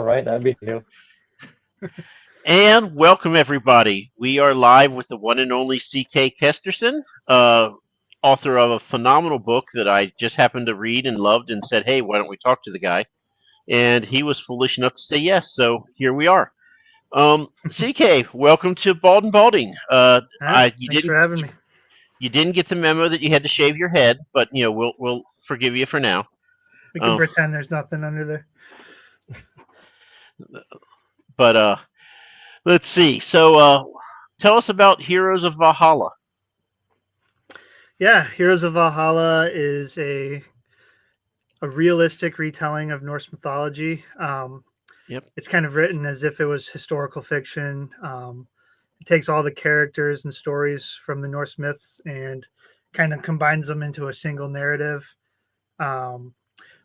right? That'd be new. And welcome, everybody. We are live with the one and only C K Kesterson, author of a phenomenal book that I just happened to read and loved and said, hey, why don't we talk to the guy? And he was foolish enough to say yes, so here we are. CK, welcome to Bald&Balding. Thanks for having me. You didn't get the memo that you had to shave your head, but we'll forgive you for now. We can pretend there's nothing under there. But let's see. So tell us about Heroes of Valhalla. Yeah, Heroes of Valhalla is a realistic retelling of Norse mythology. Yep. It's kind of written as if it was historical fiction. It takes all the characters and stories from the Norse myths and kind of combines them into a single narrative,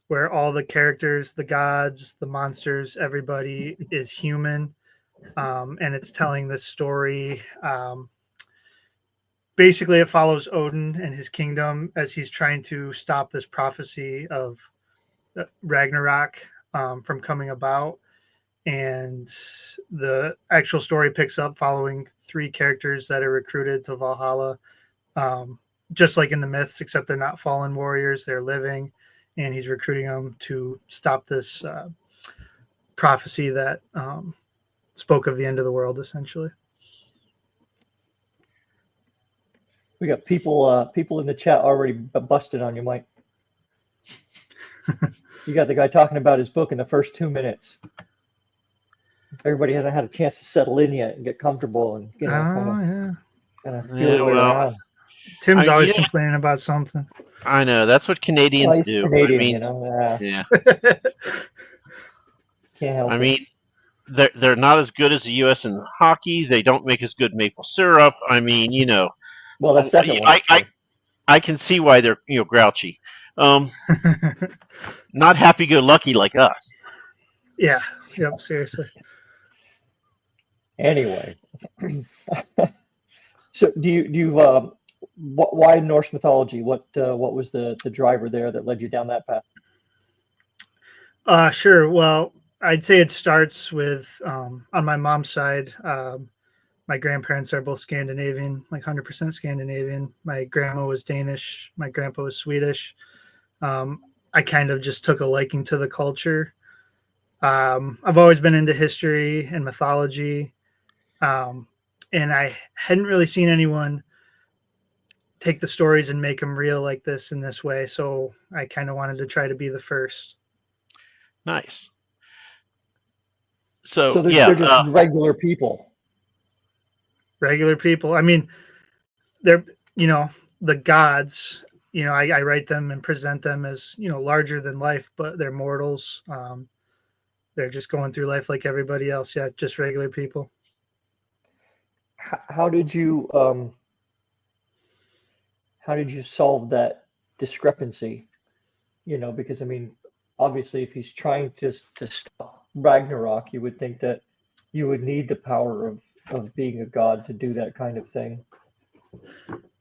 where all the characters, the gods, the monsters, everybody is human. And it's telling this story. Basically, it follows Odin and his kingdom as he's trying to stop this prophecy of Ragnarok from coming about. And the actual story picks up following 3 characters that are recruited to Valhalla, just like in the myths, except they're not fallen warriors, they're living, and he's recruiting them to stop this prophecy that spoke of the end of the world, essentially. We got people in the chat already busted on you, Mike. You got the guy talking about his book in the first 2 minutes. Everybody hasn't had a chance to settle in yet and get comfortable and kind of feel their way around. Tim's always complaining about something. I know, that's what Canadians do. Canadian, Yeah. Can't help it. mean, they're not as good as the U.S. in hockey. They don't make as good maple syrup. Well, that's second one. I can see why they're grouchy. Not happy-go-lucky like us. Yeah. Yep. Seriously. Anyway, so do you why Norse mythology? What was the driver there that led you down that path? Sure. Well, I'd say it starts with on my mom's side. My grandparents are both Scandinavian, like 100% Scandinavian. My grandma was Danish. My grandpa was Swedish. I kind of just took a liking to the culture. I've always been into history and mythology. And I hadn't really seen anyone take the stories and make them real like this in this way. So I kind of wanted to try to be the first. Nice. So they're just regular people. Regular people. I mean, they're, the gods, I write them and present them as, larger than life, but they're mortals. They're just going through life like everybody else. Yeah, just regular people. How did you solve that discrepancy? Because obviously, if he's trying to stop Ragnarok, you would think that you would need the power of being a god to do that kind of thing.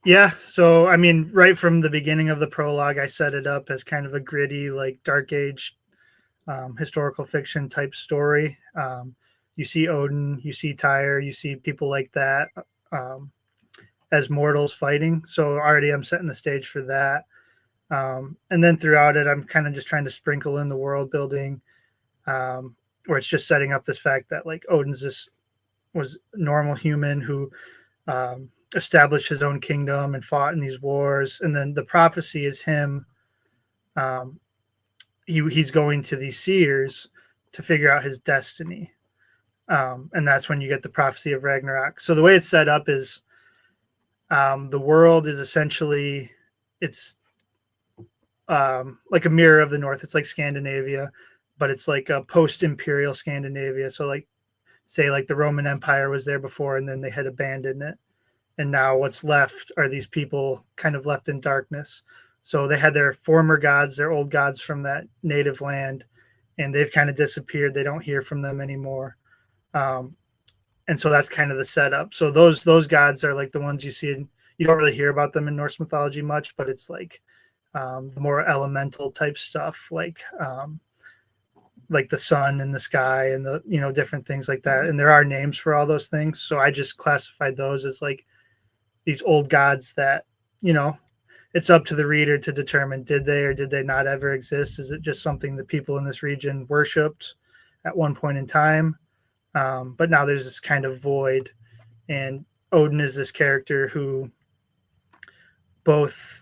Yeah. So, right from the beginning of the prologue, I set it up as kind of a gritty, like Dark Age historical fiction type story. You see Odin, you see Tyr, you see people like that as mortals fighting. So already I'm setting the stage for that. And then throughout it, I'm kind of just trying to sprinkle in the world building, where it's just setting up this fact that like Odin's was a normal human who established his own kingdom and fought in these wars. And then the prophecy is him. He's going to these seers to figure out his destiny. And that's when you get the prophecy of Ragnarok. So the way it's set up is the world is essentially, it's like a mirror of the North. It's like Scandinavia, but it's like a post-imperial Scandinavia. So like, say like the Roman Empire was there before and then they had abandoned it. And now what's left are these people kind of left in darkness. So they had their former gods, their old gods from that native land, and they've kind of disappeared. They don't hear from them anymore. And so that's kind of the setup. So those gods are like the ones you see, you don't really hear about them in Norse mythology much, but it's like the more elemental type stuff, like like the sun and the sky and the, different things like that. And there are names for all those things. So I just classified those as like these old gods that, it's up to the reader to determine, did they or did they not ever exist? Is it just something that people in this region worshipped at one point in time? But now there's this kind of void, and Odin is this character who both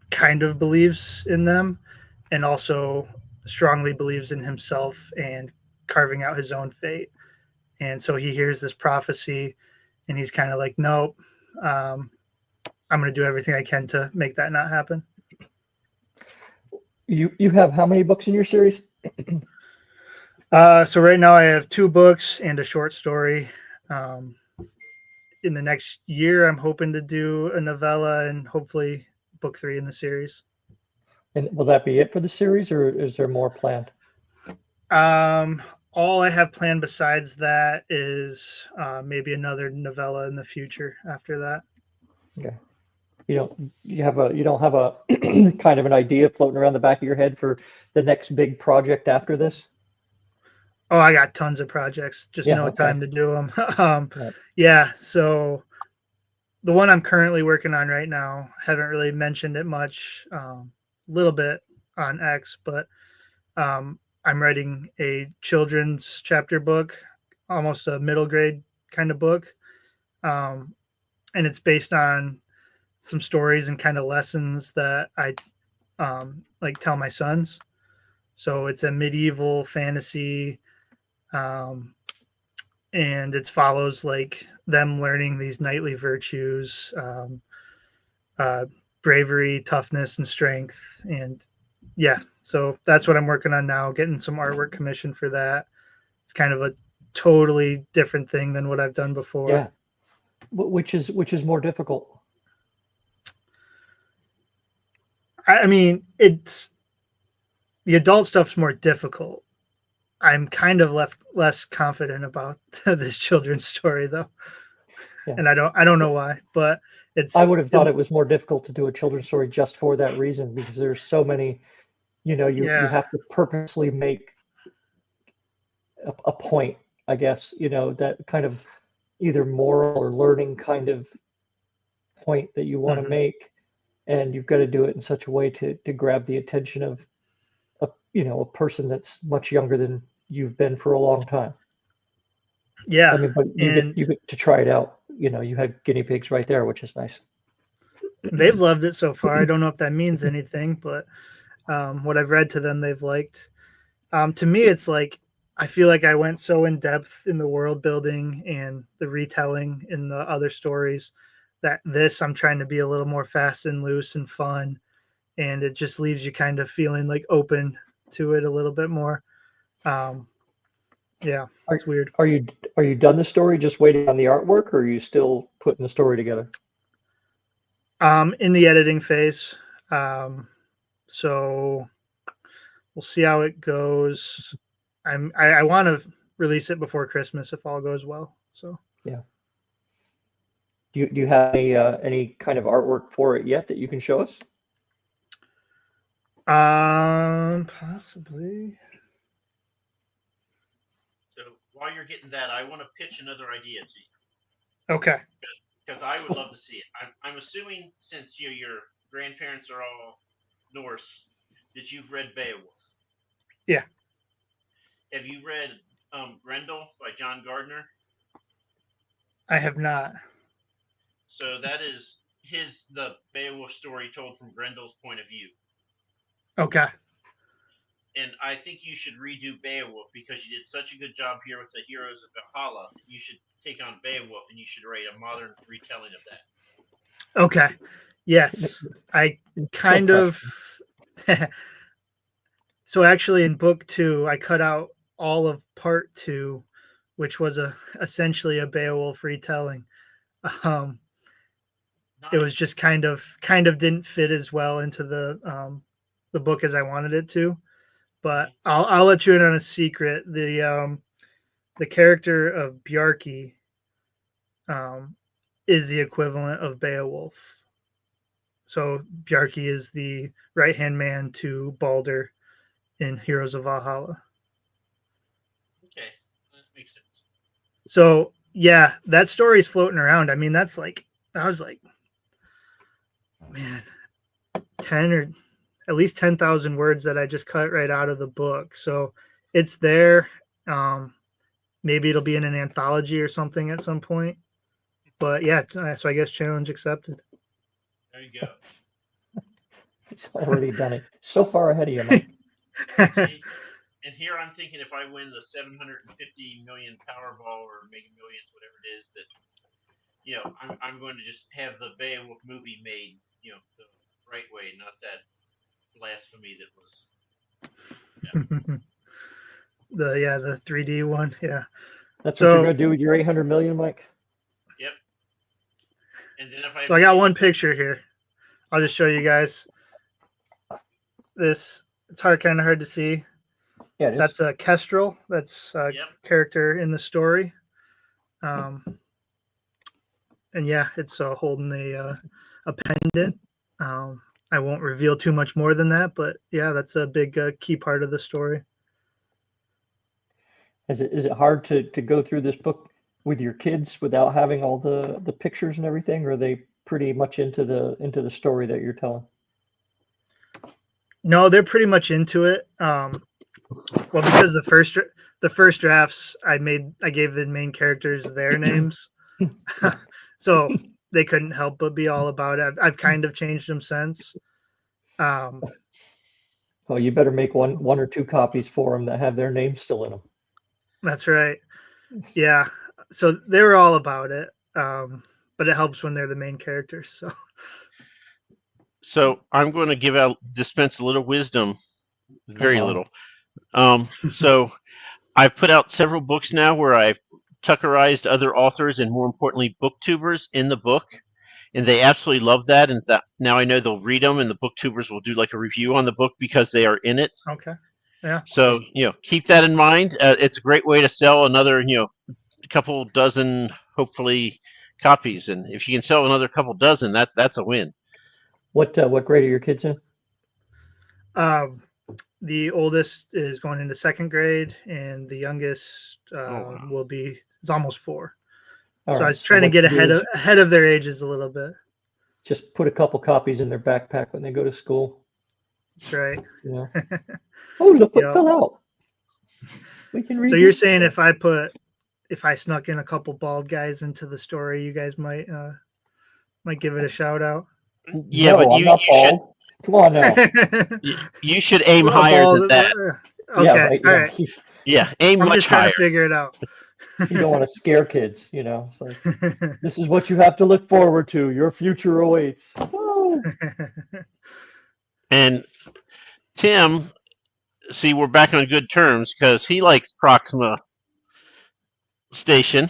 kind of believes in them and also strongly believes in himself and carving out his own fate. And so he hears this prophecy and he's kind of like, nope, I'm going to do everything I can to make that not happen. You have how many books in your series? So right now I have 2 books and a short story. In the next year, I'm hoping to do a novella and hopefully book 3 in the series. And will that be it for the series, or is there more planned? All I have planned besides that is maybe another novella in the future after that. Okay. You don't have a kind of an idea floating around the back of your head for the next big project after this? Oh, I got tons of projects, just no time to do them. Right. Yeah, so the one I'm currently working on right now, haven't really mentioned it much, a little bit on X, but I'm writing a children's chapter book, almost a middle grade kind of book. And it's based on some stories and kind of lessons that I like tell my sons. So it's a medieval fantasy, and it follows like them learning these knightly virtues, bravery, toughness, and strength. And yeah, so that's what I'm working on now, getting some artwork commissioned for that. It's kind of a totally different thing than what I've done before. Yeah. Which is more difficult? I mean, it's the adult stuff's more difficult. I'm kind of less confident about this children's story though. Yeah. And I don't know why, but I would have thought it was more difficult to do a children's story just for that reason, because there's so many, you have to purposely make a point, I guess, that kind of either moral or learning kind of point that you want to make, and you've got to do it in such a way to grab the attention of a person that's much younger than you've been for a long time. Yeah, I mean, but you get to try it out. You had guinea pigs right there, which is nice. They've loved it so far. I don't know if that means anything, but what I've read to them, they've liked. To me, it's like I feel like I went so in depth in the world building and the retelling in the other stories that I'm trying to be a little more fast and loose and fun, and it just leaves you kind of feeling like open to it a little bit more. Yeah, it's weird. Are you done the story, just waiting on the artwork, or are you still putting the story together? In the editing phase. So we'll see how it goes. I want to release it before Christmas if all goes well. So yeah. Do you have any kind of artwork for it yet that you can show us? Possibly. So while you're getting that, I want to pitch another idea to you. Okay. Because I would love to see it. I'm assuming, since your grandparents are all Norse, that you've read Beowulf. Yeah. Have you read Grendel by John Gardner? I have not. So that is the Beowulf story told from Grendel's point of view. Okay. And I think you should redo Beowulf because you did such a good job here with the Heroes of Valhalla. You should take on Beowulf and you should write a modern retelling of that. Okay. Yes. I kind of... So actually in book 2, I cut out all of part 2, which was essentially a Beowulf retelling. It was just kind of didn't fit as well into the book as I wanted it to. But I'll let you in on a secret. The character of Bjarki is the equivalent of Beowulf. So Bjarki is the right-hand man to Balder in Heroes of Valhalla. Okay, that makes sense. So yeah, that story's floating around. I mean, that's like, I was like, man, 10 or at least 10,000 words that I just cut right out of the book. So it's there. Maybe it'll be in an anthology or something at some point. But yeah, so I guess challenge accepted. There you go. He's already done it. So far ahead of you, Mike. See? And here I'm thinking if I win the 750 million Powerball or Mega Millions, whatever it is, that I'm going to just have the Beowulf movie made, the right way, not that blasphemy that was. The 3D one, yeah. That's what you're gonna do with your 800 million, Mike. Yep. And then So I got one picture here. I'll just show you guys. This, it's kind of hard to see. Yeah, it is. That's a Kestrel. That's a character in the story. And yeah, it's holding a pendant. I won't reveal too much more than that, but yeah, that's a big key part of the story. Is it hard to go through this book with your kids without having all the pictures and everything, or are they pretty much into the story that you're telling? No, they're pretty much into it. Well, because the first drafts I gave the main characters their names, so they couldn't help but be all about it. I've kind of changed them since. Oh, you better make one or two copies for them that have their names still in them. That's right. Yeah. So they were all about it. But it helps when they're the main characters. So I'm going to dispense a little wisdom, very little. So I've put out several books now where I've tuckerized other authors and, more importantly, booktubers in the book, and they absolutely love that. And now I know they'll read them, and the booktubers will do like a review on the book because they are in it. Okay. Yeah. So keep that in mind. It's a great way to sell another a couple dozen, hopefully, copies, and if you can sell another couple dozen, that's a win. What grade are your kids in? The oldest is going into second grade, and the youngest is almost 4. So I was trying to get ahead of their ages a little bit. Just put a couple copies in their backpack when they go to school. That's right. Yeah. Oh, look what fell out. We can read. So you're saying if I snuck in a couple bald guys into the story, you guys might give it a shout out? Yeah, no, but I'm not bald. Come on now. you should aim higher than that. Okay, yeah, right, all right. Yeah, aim I'm much just trying higher. to figure it out. You don't want to scare kids, It's like, this is what you have to look forward to. Your future awaits. Woo! And Tim, see, we're back on good terms because he likes Proxima Station,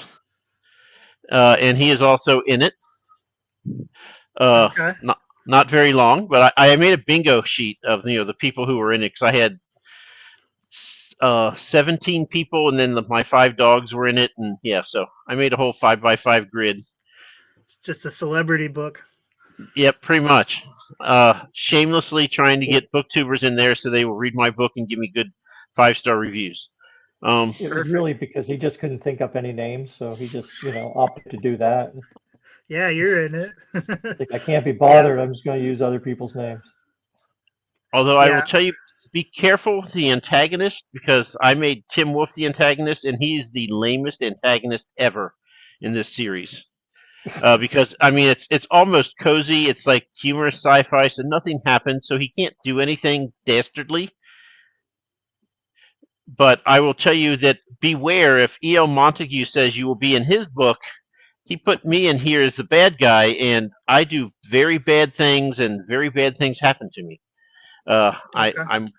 and he is also in it. Okay. Not very long, but I made a bingo sheet of the people who were in it because I had 17 people, and then my 5 dogs were in it, and so I made a whole 5x5 grid. It's just a celebrity book. Yep, pretty much. Shamelessly trying to get booktubers in there so they will read my book and give me good 5-star reviews. It was really because he just couldn't think up any names, so he just opted to do that. Yeah, you're in it. It's like, I can't be bothered. I'm just going to use other people's names. Although I will tell you, be careful with the antagonist, because I made Tim Wolf the antagonist, and he's the lamest antagonist ever in this series. Because it's almost cozy. It's like humorous sci-fi, so nothing happens, so he can't do anything dastardly. But I will tell you that beware if E.L. Montague says you will be in his book. He put me in here as the bad guy, and I do very bad things, and very bad things happen to me. I'm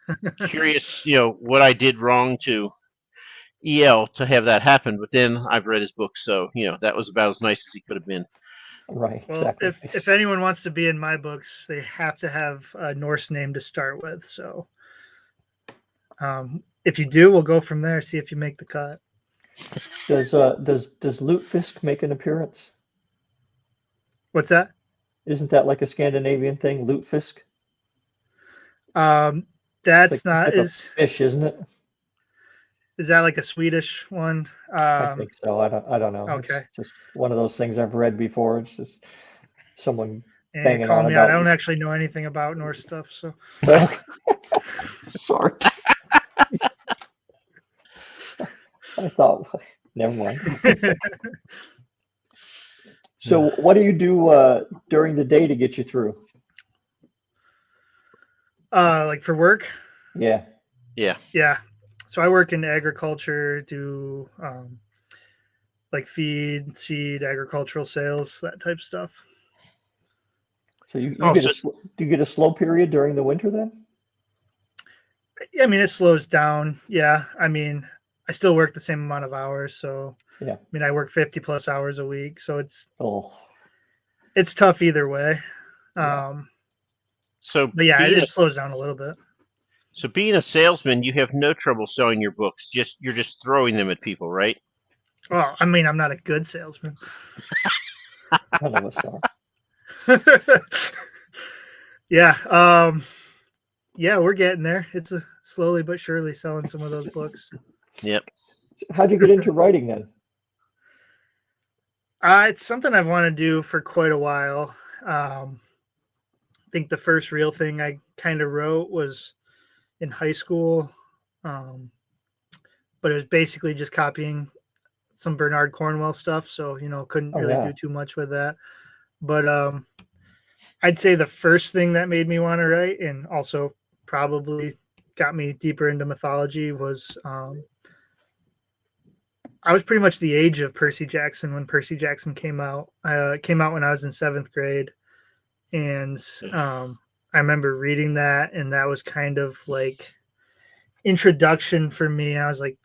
curious, what I did wrong to EL to have that happen. But then I've read his book, so that was about as nice as he could have been. Right. Well, exactly. if anyone wants to be in my books, they have to have a Norse name to start with. So, if you do, we'll go from there. See if you make the cut. Does Lutefisk make an appearance? What's that? Isn't that like a Scandinavian thing, Lutefisk? That's like not as fish, isn't it? Is that like a Swedish one? I think so. I don't know. Okay. It's just one of those things I've read before. It's just someone And banging call on me out. I about. don't actually know anything about Norse stuff, so. Sorry. I thought, never mind. So, what do you do during the day to get you through? Like for work? Yeah. Yeah. So I work in agriculture, do like feed, seed, agricultural sales, that type stuff. So you Oh, get so- do you get a slow period during the winter then? Yeah, I mean, it slows down. Yeah. I mean, I still work the same amount of hours. So, Yeah. I mean, I work 50 plus hours a week. So Oh, it's tough either way. Yeah. So But yeah, being a, it slows down a little bit. so being a salesman, you have no trouble selling your books. You're just throwing them at people, right? Well, I mean, I'm not a good salesman. none of us are. Yeah. Yeah, we're getting there. It's a slowly but surely selling some of those books. Yep. How'd you get into writing then? It's something I've wanted to do for quite a while. I think the first real thing I kind of wrote was in high school, but it was basically just copying some Bernard Cornwell stuff. So, couldn't Oh really yeah. do too much with that. But I'd say the first thing that made me want to write, and also probably got me deeper into mythology, was I was pretty much the age of Percy Jackson when Percy Jackson came out. It came out when I was in 7th grade. And I remember reading that, and that was kind of like introduction for me. I was like,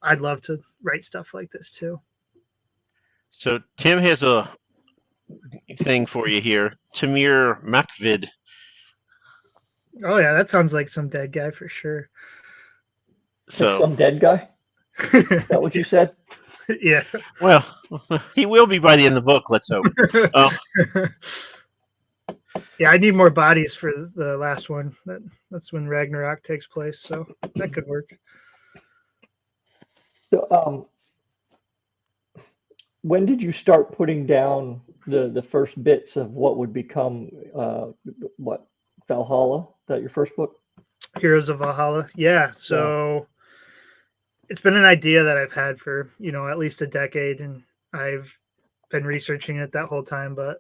I'd love to write stuff like this too. So Tim has a thing for you here. Tamir Makvid. Oh yeah, that sounds like some dead guy for sure. Like So some dead guy? Is that what you said? Yeah. well, he will be by the end of the book. Let's hope. Yeah, I need more bodies for the last one. That's when Ragnarok takes place, so that could work. So, when did you start putting down the first bits of what would become what Valhalla? Is that your first book? Heroes of Valhalla. Yeah, so it's been an idea that I've had for, at least a decade, and I've been researching it that whole time, but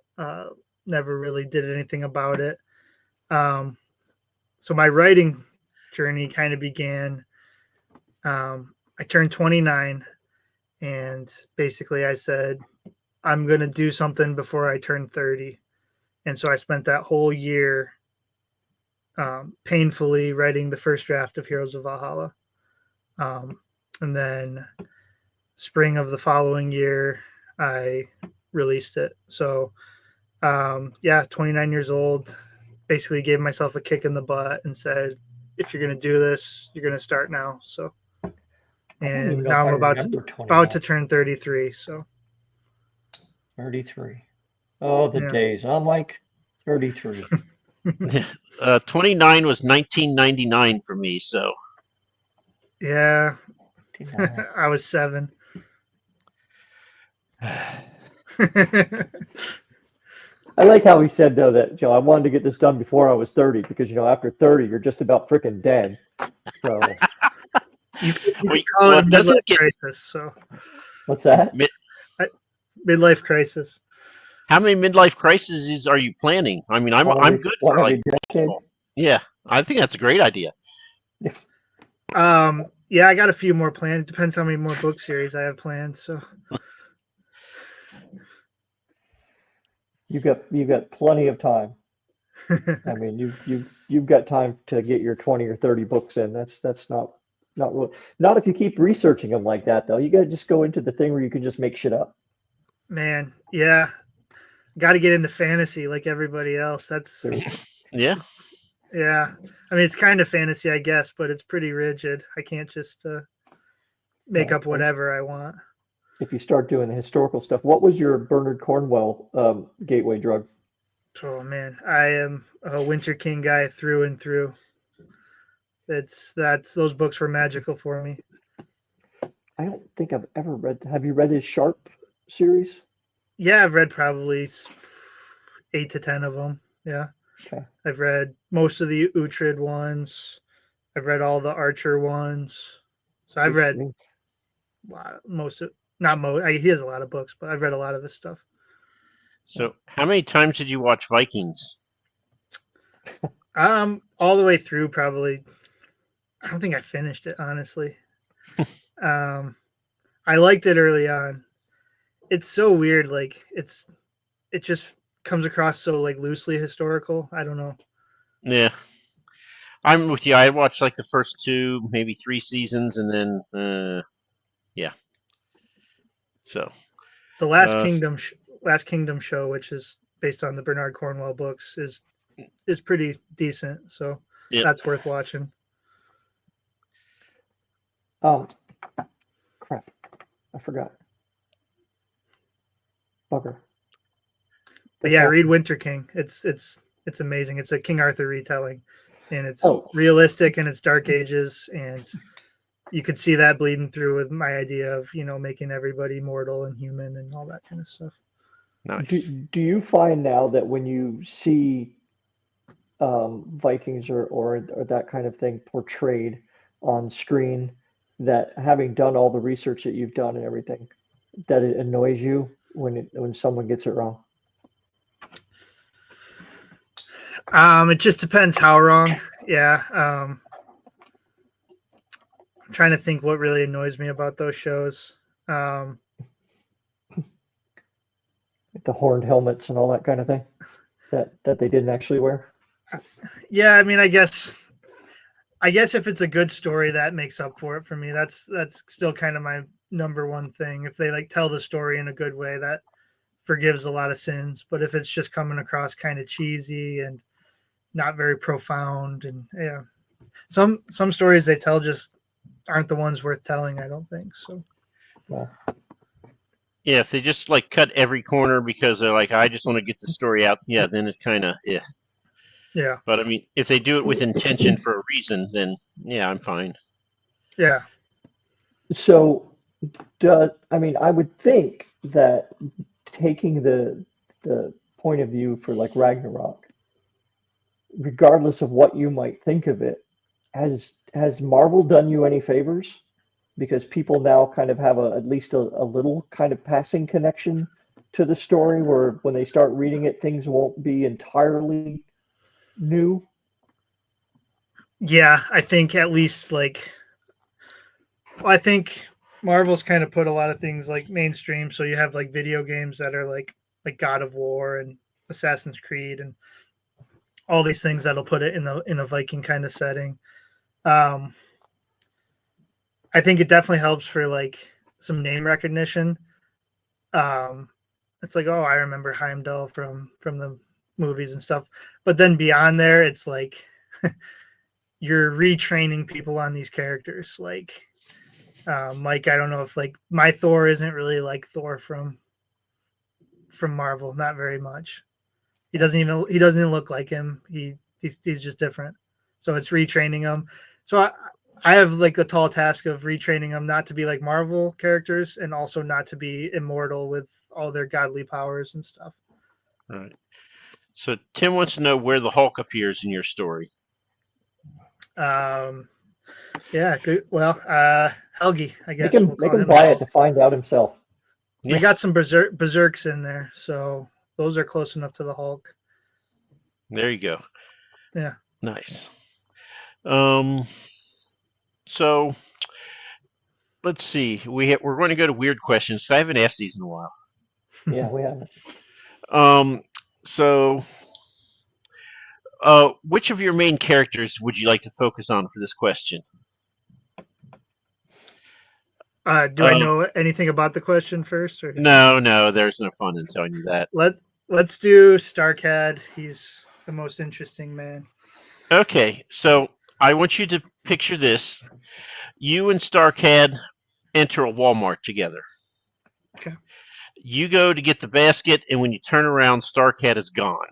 never really did anything about it. So my writing journey kind of began. I turned 29, and basically I said, I'm going to do something before I turn 30. And so I spent that whole year painfully writing the first draft of Heroes of Valhalla. And then spring of the following year, I released it. So, 29 years old, basically gave myself a kick in the butt and said, if you're going to do this, you're going to start now. So, and now I'm about to turn 33. So 33. Oh, the days. I'm like 33. 29 was 1999 for me. So yeah, I was 7. I like how he said though that I wanted to get this done before I was 30 because after 30 you're just about freaking dead. So you can call it a midlife crisis. So what's that? Midlife crisis. How many midlife crises are you planning? I mean, I'm good for like yeah. I think that's a great idea. Yeah, I got a few more planned. It depends how many more book series I have planned. So you've got plenty of time. I mean, you've got time to get your 20 or 30 books in. That's not really, not if you keep researching them like that though. You got to just go into the thing where you can just make shit up. Man, yeah, got to get into fantasy like everybody else. That's yeah. Yeah, I mean it's kind of fantasy, I guess, but it's pretty rigid. I can't just make up whatever I want. If you start doing the historical stuff, what was your Bernard Cornwell gateway drug? Oh man, I am a Winter King guy through and through. Those books were magical for me. I don't think I've ever read. Have you read his Sharp series? Yeah, I've read probably 8 to 10 of them. Yeah. Okay. I've read most of the Uhtred ones. I've read all the Archer ones. So I've read most of, not most, he has a lot of books, but I've read a lot of his stuff. So, how many times did you watch Vikings? All the way through, probably. I don't think I finished it, honestly. I liked it early on. It's so weird. Like it just comes across so like loosely historical. I don't know. Yeah, I'm with you. I watched like the first 2, maybe 3 seasons, and then yeah. So The uh, Last Kingdom show, which is based on the Bernard Cornwell books, is pretty decent. So yeah. that's worth watching. Crap, I forgot. Bugger. But yeah, read Winter King. It's amazing. It's a King Arthur retelling, and it's Oh. realistic and it's Dark Ages, and you could see that bleeding through with my idea of making everybody mortal and human and all that kind of stuff. Nice. Do you find now that when you see Vikings or that kind of thing portrayed on screen, that having done all the research that you've done and everything, that it annoys you when someone gets it wrong? It just depends how wrong. Yeah. I'm trying to think what really annoys me about those shows. The horned helmets and all that kind of thing that they didn't actually wear. Yeah, I mean, I guess if it's a good story, that makes up for it for me. That's still kind of my number one thing. If they like tell the story in a good way, that forgives a lot of sins. But if it's just coming across kind of cheesy and not very profound, and yeah, some stories they tell just aren't the ones worth telling, I don't think so. Well, yeah, if they just like cut every corner because they're like, I just want to get the story out, yeah, then it's kind of Yeah. But I mean, if they do it with intention for a reason, then yeah, I'm fine. Yeah. So, I mean, I would think that taking the point of view for like Ragnarok, regardless of what you might think of it, has Marvel done you any favors? Because people now kind of have at least a little kind of passing connection to the story, where when they start reading it, things won't be entirely new. Yeah, I think at least I think Marvel's kind of put a lot of things like mainstream. So you have like video games that are like God of War and Assassin's Creed and all these things that'll put it in a Viking kind of setting. I think it definitely helps for like some name recognition. It's like, oh, I remember Heimdall from the movies and stuff. But then beyond there, it's like you're retraining people on these characters. Like Mike, I don't know if like my Thor isn't really like Thor from Marvel, not very much. He doesn't even look like him. He's just different. So it's retraining him. So I have like the tall task of retraining them not to be like Marvel characters and also not to be immortal with all their godly powers and stuff. All right. So Tim wants to know where the Hulk appears in your story. Yeah, good. Well, Helgi, I guess Make him buy it to find out himself. Yeah. We got some berserks in there, so those are close enough to the Hulk. There you go. Yeah. Nice. So let's see. We're going to go to weird questions. I haven't asked these in a while. Yeah, we haven't. So, which of your main characters would you like to focus on for this question? Do I know anything about the question first? Or? No. There's no fun in telling you that. Let's do Starcad. He's the most interesting man. Okay, so I want you to picture this. You and Starcad enter a Walmart together. Okay. You go to get the basket, and when you turn around, Starcad is gone.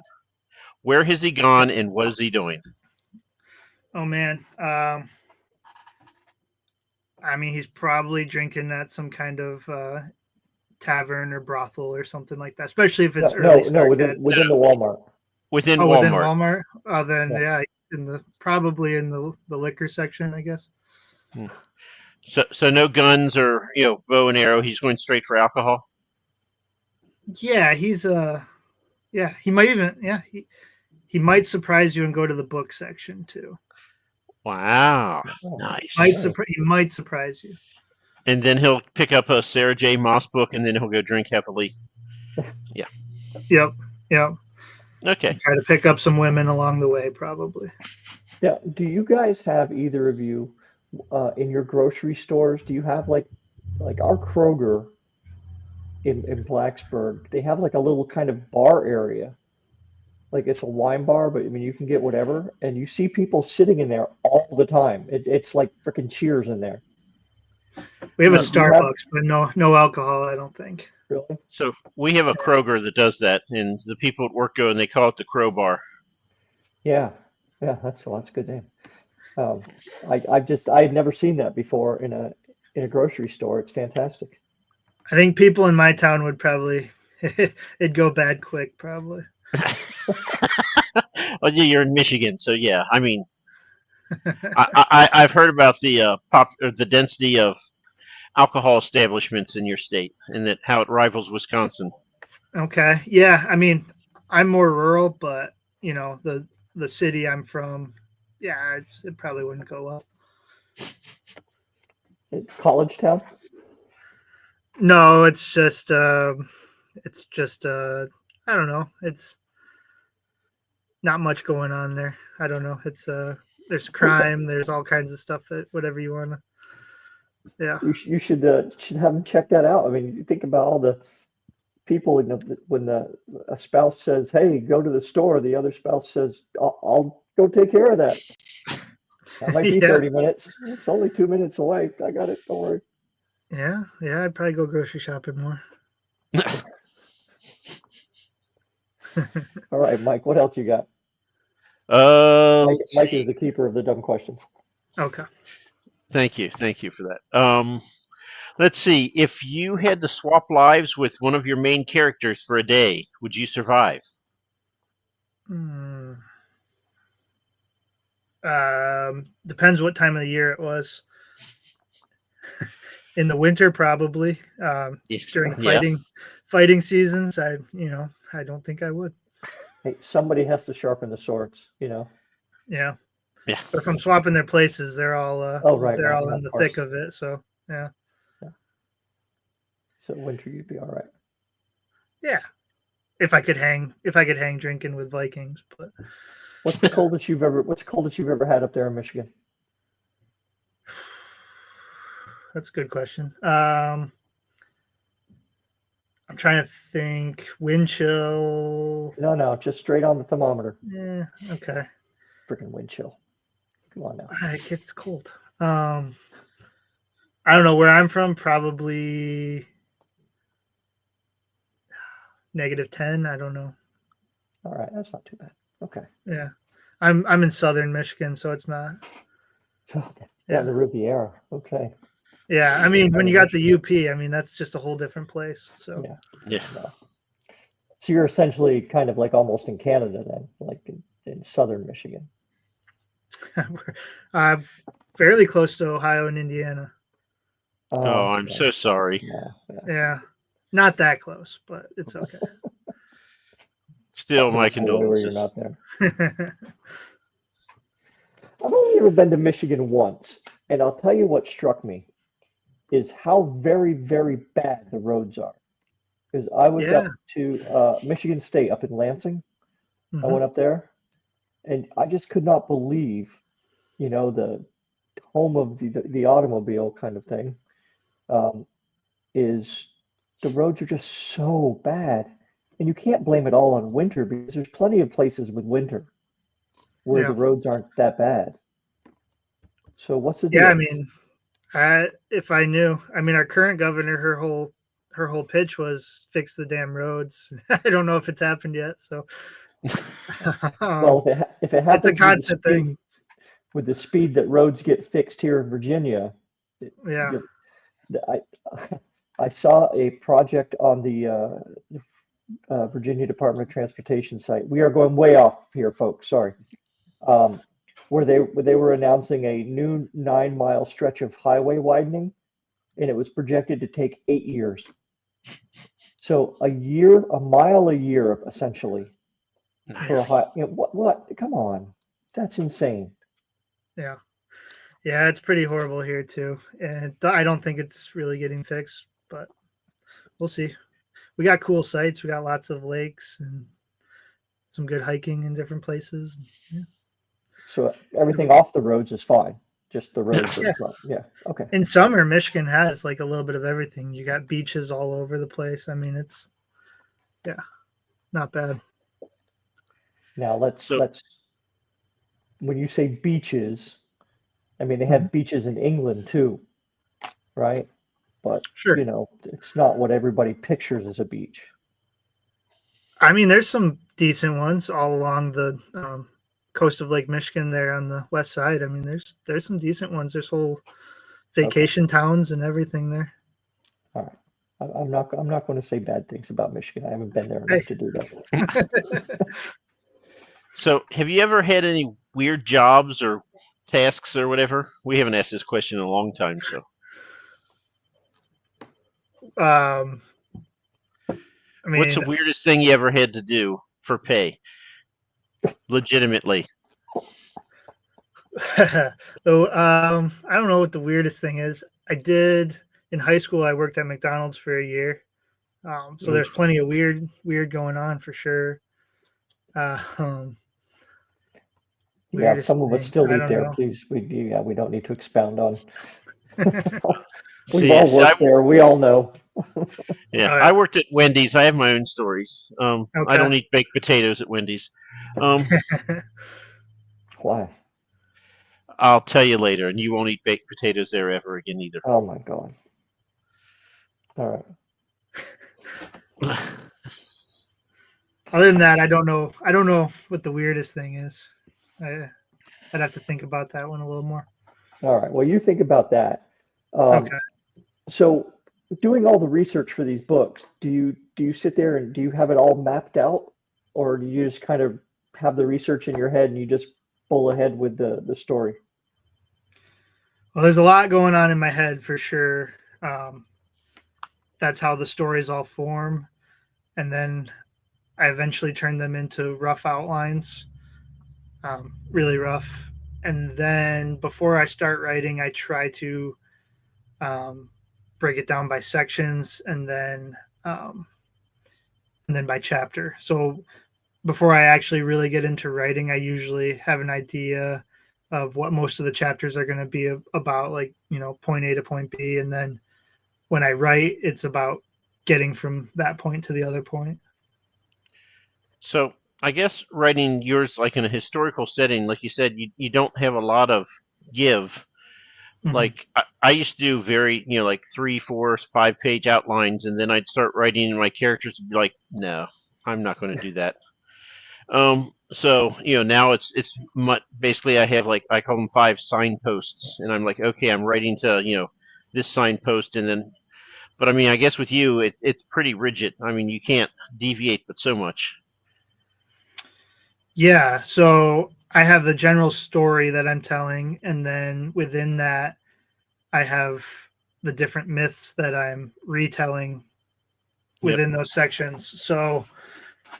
Where has he gone, and what is he doing? Oh man, I mean, he's probably drinking at some kind of tavern or brothel or something like that, especially if it's early No, start. within the Walmart. Within Within Walmart. Walmart. Oh, then Yeah. probably in the liquor section, I guess. So no guns or bow and arrow. He's going straight for alcohol. Yeah, he might even he might surprise you and go to the book section too. Wow, Oh, nice. He might surprise you. And then he'll pick up a Sarah J. Maas book, and then he'll go drink heavily. Yeah. Yep. Okay. Try to pick up some women along the way, probably. Yeah. Do you guys have, either of you, in your grocery stores? Do you have like our Kroger in Blacksburg? They have like a little kind of bar area. Like it's a wine bar, but I mean you can get whatever, and you see people sitting in there all the time. It's like freaking Cheers in there. We have a Do you have- Starbucks, but no alcohol, I don't think. Really? So we have a Kroger that does that, and the people at work go and they call it the Crowbar. Yeah. That's a good name. I had never seen that before in a grocery store. It's fantastic. I think people in my town would probably it'd go bad quick, probably. Well, yeah, you're in Michigan, so yeah. I mean, I've heard about the the density of alcohol establishments in your state, and that how it rivals Wisconsin. Okay. Yeah, I mean, I'm more rural, but the city I'm from, yeah, it probably wouldn't go well. College town? No, it's just I don't know. It's not much going on there. I don't know. It's there's crime, there's all kinds of stuff that whatever you want to. Yeah. You should have them check that out. I mean, you think about all the people when a spouse says, "Hey, go to the store," the other spouse says, "I'll go take care of that." That might be 30 minutes. It's only 2 minutes away. I got it. Don't worry. Yeah, I'd probably go grocery shopping more. All right, Mike, what else you got? Mike is the keeper of the dumb questions. Okay. Thank you for that. Let's see. If you had to swap lives with one of your main characters for a day, would you survive? Depends what time of the year it was. In the winter, probably. During fighting seasons, I don't think I would. Hey, somebody has to sharpen the swords, Yeah. Yeah. But if I'm swapping their places, they're all they're all in the thick of it. So yeah. So winter, you'd be all right. Yeah. If I could hang drinking with Vikings, but What's the coldest you've ever had up there in Michigan? That's a good question. I'm trying to think. Wind chill. No, just straight on the thermometer. Yeah. Okay. Freaking wind chill. Come on now. It gets cold. I don't know where I'm from. Probably -10. I don't know. All right, that's not too bad. Okay. Yeah, I'm in southern Michigan, so it's not. Yeah, the Riviera. Okay. Yeah, I mean, when you got the UP, I mean, that's just a whole different place. So Yeah. No. So you're essentially kind of like almost in Canada then, like in southern Michigan. Fairly close to Ohio and Indiana. Oh, I'm so sorry. Yeah, not that close, but it's okay. Still, my Where you're condolences. not there. I've only ever been to Michigan once, and I'll tell you what struck me is how very, very bad the roads are. Because I was up to Michigan State up in Lansing. I went up there, and I just could not believe, the home of the automobile kind of thing, is the roads are just so bad. And you can't blame it all on winter because there's plenty of places with winter where the roads aren't that bad. So what's the deal? Yeah, I mean, if I knew, I mean, our current governor, her whole pitch was fix the damn roads. I don't know if it's happened yet. So, well, if it happens it's a constant thing. With the speed that roads get fixed here in Virginia, Yeah. I I saw a project on the Virginia Department of Transportation site. We are going way off here, folks. Sorry. Um, where they were announcing a new 9 mile stretch of highway widening, and it was projected to take 8 years. So a mile a year, essentially, for a Nice. high. What? Come on, that's insane. Yeah. Yeah, it's pretty horrible here too. And I don't think it's really getting fixed, but we'll see. We got cool sites. We got lots of lakes and some good hiking in different places. Yeah. So everything off the roads is fine. Just the roads Yeah. are, yeah. Okay. In summer, Michigan has like a little bit of everything. You got beaches all over the place. I mean, it's not bad. Now let's So when you say beaches, I mean they have beaches in England too, right? But Sure. it's not what everybody pictures as a beach. I mean, there's some decent ones all along the coast of Lake Michigan there on the west side. I mean, there's some decent ones. There's whole vacation towns and everything there. All right. I'm not going to say bad things about Michigan. I haven't been there enough to do that. So, have you ever had any weird jobs or tasks or whatever? We haven't asked this question in a long time, so. I mean, What's the weirdest thing you ever had to do for pay? Legitimately. so I don't know what the weirdest thing is. I did in high school. I worked at McDonald's for a year, so there's plenty of weird going on for sure. Yeah, some of us still I eat don't there. know. Please, we don't need to expound on. We've See, all worked there. We all know. Yeah, I worked at Wendy's. I have my own stories. I Okay. don't eat baked potatoes at Wendy's. Why? I'll tell you later, and you won't eat baked potatoes there ever again either. Oh my God. All right. Other than that, I don't know. I don't know what the weirdest thing is. I'd have to think about that one a little more. All right. Well, you think about that. Okay. So, doing all the research for these books, do you sit there and do you have it all mapped out, or do you just kind of have the research in your head and you just pull ahead with the story? Well, there's a lot going on in my head for sure. That's how the stories all form, and then I eventually turn them into rough outlines, really rough. And then before I start writing, I try to break it down by sections and then by chapter. So before I actually really get into writing, I usually have an idea of what most of the chapters are going to be about, like, point A to point B. And then when I write, it's about getting from that point to the other point. So I guess writing yours like in a historical setting, like you said, you don't have a lot of give. Mhm. Like I used to do very, like 3, 4, 5 page outlines, and then I'd start writing, and my characters would be like, "No, I'm not going to do that." So now it's basically I have like I call them 5 signposts, and I'm like, okay, I'm writing to this signpost, and then, but I mean, I guess with you, it's pretty rigid. I mean, you can't deviate but so much. Yeah, so I have the general story that I'm telling, and then within that, I have the different myths that I'm retelling within those sections. So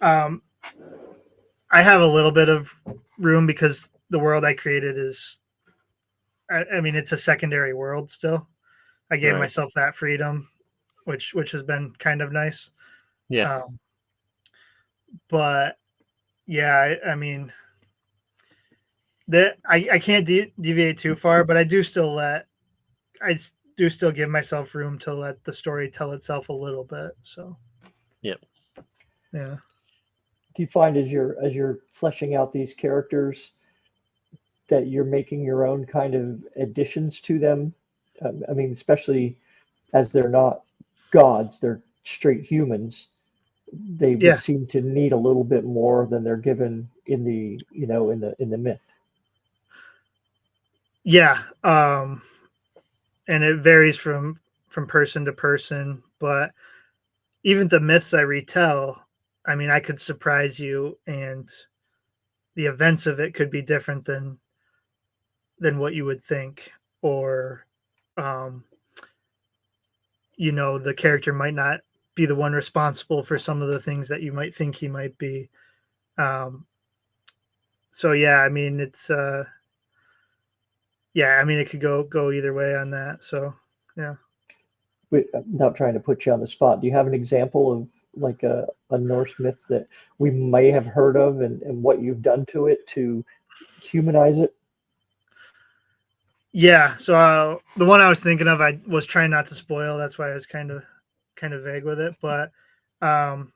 I have a little bit of room because the world I created is, I mean, it's a secondary world still. I gave Right. myself that freedom, which has been kind of nice. Yeah. But yeah, I mean, that I can't deviate too far, but I do still give myself room to let the story tell itself a little bit. So, Yep. Yeah. Do you find as you're fleshing out these characters that you're making your own kind of additions to them? I mean, especially as they're not gods, they're straight humans. They would seem to need a little bit more than they're given in the in the myth. Yeah. and it varies from person to person. But even the myths I retell, I mean, I could surprise you, and the events of it could be different than what you would think, or um, the character might not be the one responsible for some of the things that you might think he might be. Um, so yeah, I mean, it's yeah, I mean, it could go either way on that. So yeah. Without trying to put you on the spot, do you have an example of like a Norse myth that we may have heard of, and what you've done to it to humanize it? Yeah, so the one I was thinking of, I was trying not to spoil. That's why I was kind of vague with it. But um,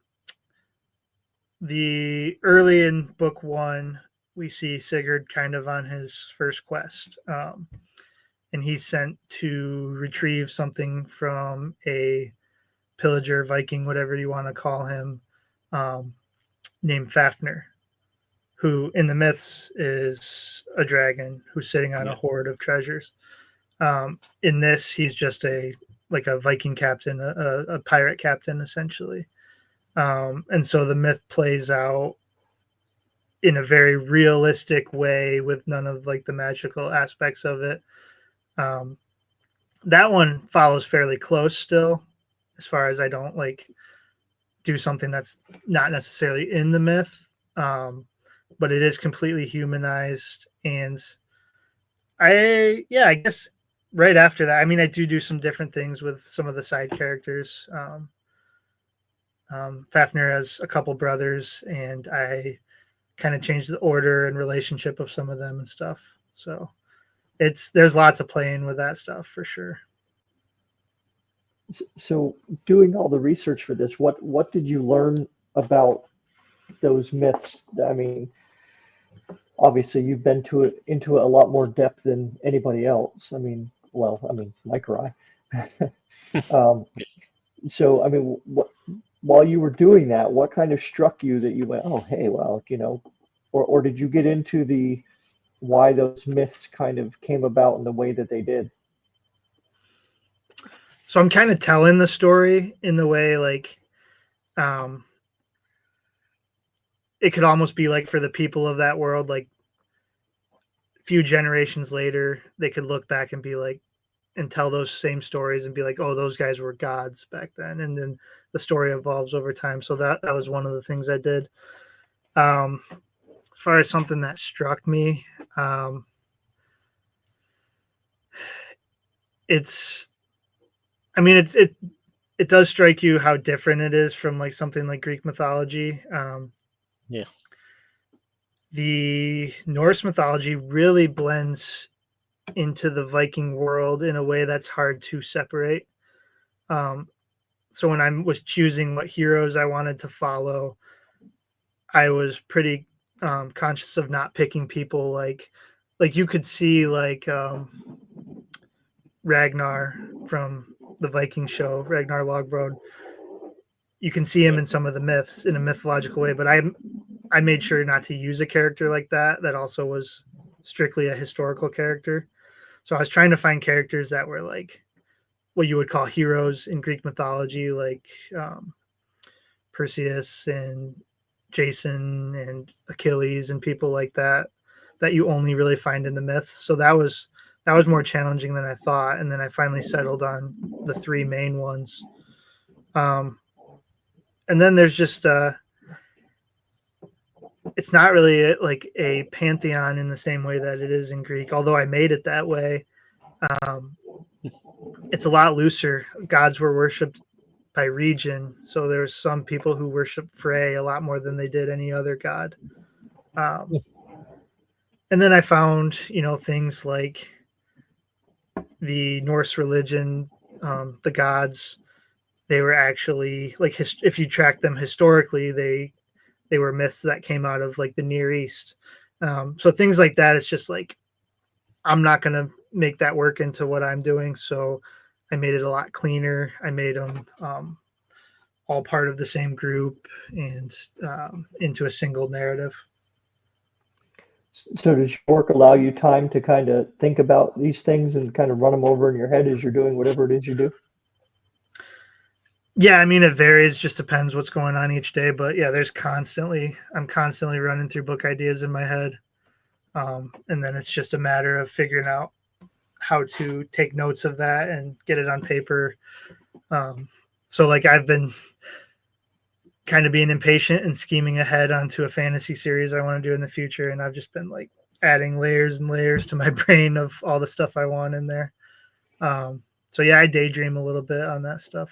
the early in book one, we see Sigurd kind of on his first quest, and he's sent to retrieve something from a pillager, Viking, whatever you want to call him, named Fafnir, who in the myths is a dragon who's sitting on a hoard of treasures. In this, he's just a Viking captain, a pirate captain, essentially. And so the myth plays out in a very realistic way with none of like the magical aspects of it. That one follows fairly close still, as far as I don't like do something that's not necessarily in the myth. But it is completely humanized. And I guess right after that, I mean, I do some different things with some of the side characters. Fafnir has a couple brothers, and I kind of changed the order and relationship of some of them and stuff. So there's lots of playing with that stuff for sure. So doing all the research for this, what did you learn about those myths? I mean, obviously you've been into it a lot more depth than anybody else. I mean, Mike or I. So I mean, while you were doing that, what kind of struck you that you went, oh, hey, well, or did you get into the why those myths kind of came about in the way that they did? So I'm kind of telling the story in the way like it could almost be like for the people of that world, like a few generations later, they could look back and be like, and tell those same stories and be like, oh, those guys were gods back then. And then the story evolves over time. So that was one of the things I did. As far as something that struck me, it does strike you how different it is from like something like Greek mythology. Yeah. The Norse mythology really blends into the Viking world in a way that's hard to separate. So when I was choosing what heroes I wanted to follow, I was pretty conscious of not picking people like you could see like Ragnar from the Viking show, Ragnar Lodbrok. You can see him in some of the myths in a mythological way, but I made sure not to use a character like that also was strictly a historical character. So I was trying to find characters that were like what you would call heroes in Greek mythology, like Perseus and Jason and Achilles and people like that you only really find in the myths. So that was more challenging than I thought. And then I finally settled on the three main ones. And then there's just it's not really like a pantheon in the same way that it is in Greek, although I made it that way. It's a lot looser. Gods were worshipped by region, so there's some people who worship Frey a lot more than they did any other god. And then I found, things like the Norse religion, the gods, they were actually like if you track them historically, they were myths that came out of like the Near East. So things like that, it's just like I'm not going to make that work into what I'm doing. So I made it a lot cleaner. I made them all part of the same group and into a single narrative. So does your work allow you time to kind of think about these things and kind of run them over in your head as you're doing whatever it is you do? Yeah, I mean it varies, just depends what's going on each day. But yeah, I'm constantly running through book ideas in my head. And then it's just a matter of figuring out how to take notes of that and get it on paper. So like I've been kind of being impatient and scheming ahead onto a fantasy series I want to do in the future. And I've just been like adding layers and layers to my brain of all the stuff I want in there. So yeah, I daydream a little bit on that stuff.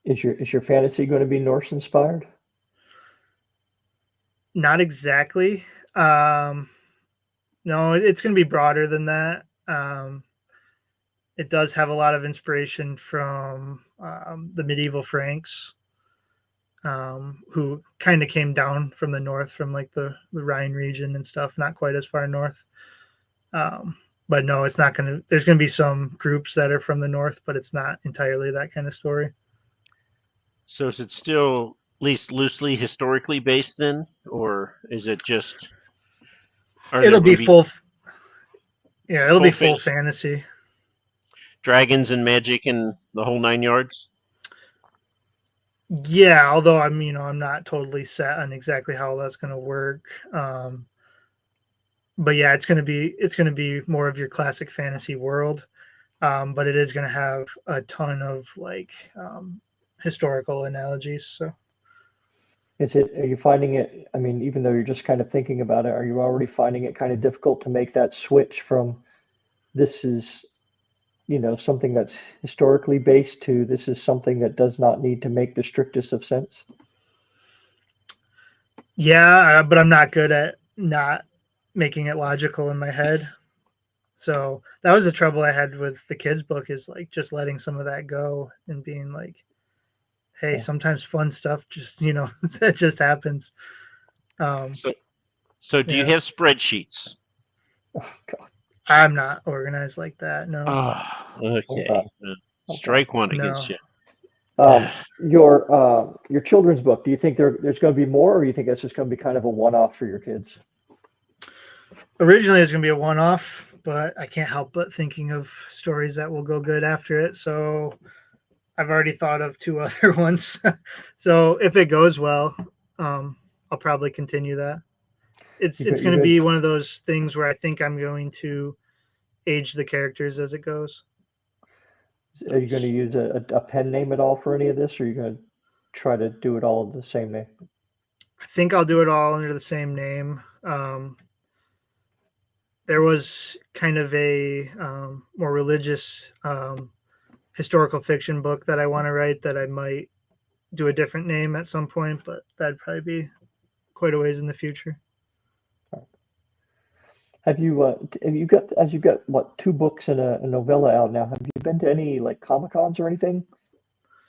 Is your fantasy going to be Norse inspired? Not exactly. No, it's going to be broader than that. It does have a lot of inspiration from the medieval Franks, who kind of came down from the north, from like the Rhine region and stuff, not quite as far north. But no, it's not going to, there's going to be some groups that are from the north, but it's not entirely that kind of story. So is it still at least loosely historically based then, or is it just? It'll be full. Yeah, it'll be full fantasy. fantasy. Dragons and magic and the whole 9 yards. Yeah, although I'm not totally set on exactly how that's going to work. But yeah, it's going to be more of your classic fantasy world. But it is going to have a ton of like historical analogies. So Are you finding it, I mean, even though you're just kind of thinking about it, are you already finding it kind of difficult to make that switch from this is, something that's historically based to this is something that does not need to make the strictest of sense? yeah, but I'm not good at not making it logical in my head. So that was the trouble I had with the kids' book, is like just letting some of that go and being like, hey, Yeah. sometimes fun stuff just, that just happens. So do you have spreadsheets? Oh, God. I'm not organized like that. No. Okay. Strike one against you. Your children's book, do you think there's going to be more, or you think that's just going to be kind of a one-off for your kids? Originally, it's going to be a one-off, but I can't help but thinking of stories that will go good after it. So I've already thought of 2 other ones. So if it goes well, I'll probably continue that. It's going to be one of those things where I think I'm going to age the characters as it goes. Are you going to use a pen name at all for any of this, or are you going to try to do it all in the same name? I think I'll do it all under the same name. There was kind of a more religious historical fiction book that I want to write that I might do a different name at some point, but that'd probably be quite a ways in the future. Have you got what, 2 books and a novella out now? Have you been to any like Comic-Cons or anything,